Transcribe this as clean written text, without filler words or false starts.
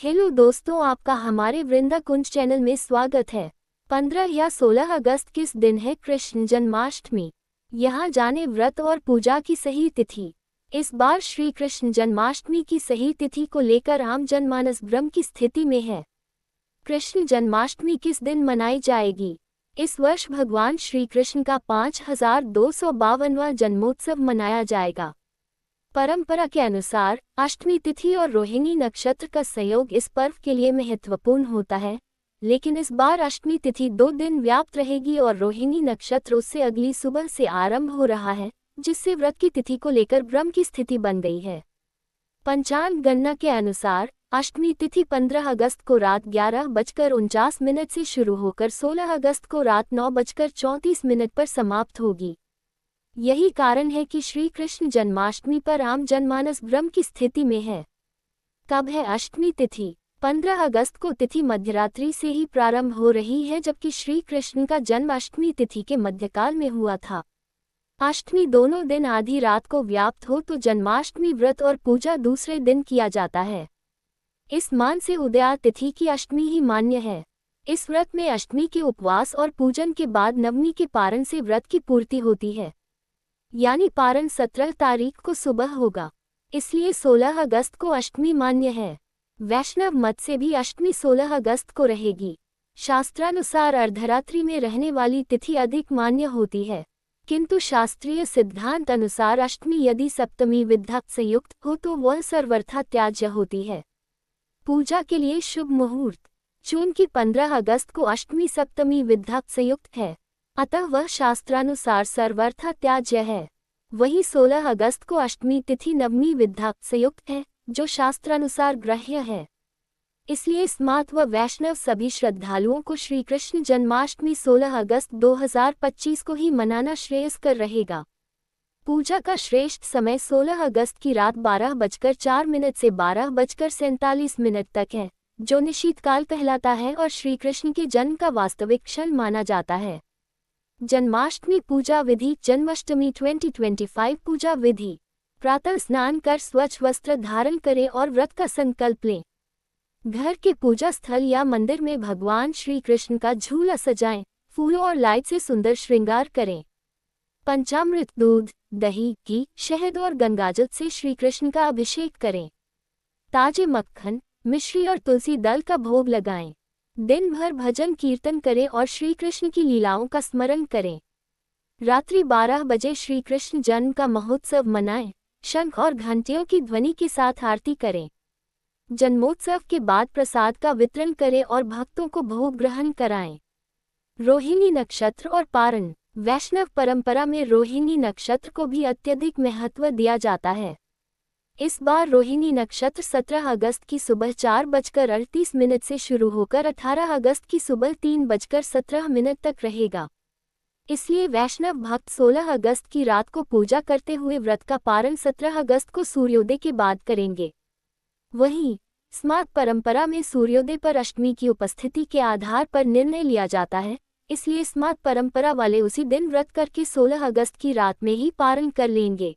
Hello दोस्तों, आपका हमारे वृंदा कुंज चैनल में स्वागत है। 15 या 16 अगस्त किस दिन है कृष्ण जन्माष्टमी? यहाँ जाने व्रत और पूजा की सही तिथि। इस बार श्री कृष्ण जन्माष्टमी की सही तिथि को लेकर आम जनमानस भ्रम की स्थिति में है। कृष्ण जन्माष्टमी किस दिन मनाई जाएगी? इस वर्ष भगवान श्री कृष्ण का 5252वां जन्मोत्सव मनाया जाएगा। परंपरा के अनुसार अष्टमी तिथि और रोहिणी नक्षत्र का संयोग इस पर्व के लिए महत्वपूर्ण होता है, लेकिन इस बार अष्टमी तिथि 2 दिन व्याप्त रहेगी और रोहिणी नक्षत्र उससे अगली सुबह से आरंभ हो रहा है, जिससे व्रत की तिथि को लेकर भ्रम की स्थिति बन गई है। पंचांग गणना के अनुसार अष्टमी तिथि 15 अगस्त को रात 11:49 से शुरू होकर 16 अगस्त को रात 9:34 पर समाप्त होगी। यही कारण है कि श्री कृष्ण जन्माष्टमी पर आम जनमानस भ्रम की स्थिति में है। कब है अष्टमी तिथि? 15 अगस्त को तिथि मध्यरात्रि से ही प्रारंभ हो रही है, जबकि श्री कृष्ण का जन्म अष्टमी तिथि के मध्यकाल में हुआ था। अष्टमी दोनों दिन आधी रात को व्याप्त हो तो जन्माष्टमी व्रत और पूजा दूसरे दिन किया जाता है। इस मान से उदया तिथि की अष्टमी ही मान्य है। इस व्रत में अष्टमी के उपवास और पूजन के बाद नवमी के पारण से व्रत की पूर्ति होती है, यानी पारण 17 तारीख को सुबह होगा, इसलिए 16 अगस्त को अष्टमी मान्य है। वैष्णव मत से भी अष्टमी 16 अगस्त को रहेगी। शास्त्रानुसार अर्धरात्रि में रहने वाली तिथि अधिक मान्य होती है, किंतु शास्त्रीय सिद्धांत अनुसार अष्टमी यदि सप्तमी विधक्त संयुक्त हो तो वह सर्वथा त्याज्य होती है। पूजा के लिए शुभ मुहूर्त चूंकि 15 अगस्त को अष्टमी सप्तमी विधक्त संयुक्त है, अतः वह शास्त्रानुसार सर्वथा त्याज्य है। वही 16 अगस्त को अष्टमी तिथि नवमी विधक्त संयुक्त है, जो शास्त्रानुसार ग्राह्य है। इसलिए स्मार्त व वैष्णव सभी श्रद्धालुओं को श्री कृष्ण जन्माष्टमी 16 अगस्त 2025 को ही मनाना श्रेयस्कर रहेगा। पूजा का श्रेष्ठ समय 16 अगस्त की रात 12:04 से 12:47 तक है, जो निशीतकाल कहलाता है और श्री कृष्ण के जन्म का वास्तविक क्षण माना जाता है। जन्माष्टमी पूजा विधि। जन्माष्टमी 2025 पूजा विधि। प्रातः स्नान कर स्वच्छ वस्त्र धारण करें और व्रत का संकल्प लें। घर के पूजा स्थल या मंदिर में भगवान श्री कृष्ण का झूला सजाएं, फूलों और लाइट से सुंदर श्रृंगार करें। पंचामृत दूध, दही, घी, शहद और गंगाजल से श्री कृष्ण का अभिषेक करें। ताजे मक्खन, मिश्री और तुलसी दल का भोग लगाएं। दिन भर भजन कीर्तन करें और श्री कृष्ण की लीलाओं का स्मरण करें। रात्रि 12 बजे श्री कृष्ण जन्म का महोत्सव मनाएं। शंख और घंटियों की ध्वनि के साथ आरती करें। जन्मोत्सव के बाद प्रसाद का वितरण करें और भक्तों को भोग ग्रहण कराएं। रोहिणी नक्षत्र और पारण। वैष्णव परंपरा में रोहिणी नक्षत्र को भी अत्यधिक महत्व दिया जाता है। इस बार रोहिणी नक्षत्र 17 अगस्त की सुबह 4:38 से शुरू होकर 18 अगस्त की सुबह 3:17 तक रहेगा। इसलिए वैष्णव भक्त 16 अगस्त की रात को पूजा करते हुए व्रत का पारण 17 अगस्त को सूर्योदय के बाद करेंगे। वहीं स्मार्त परंपरा में सूर्योदय पर अष्टमी की उपस्थिति के आधार पर निर्णय लिया जाता है, इसलिए स्मार्त परंपरा वाले उसी दिन व्रत करके 16 अगस्त की रात में ही पारण कर लेंगे।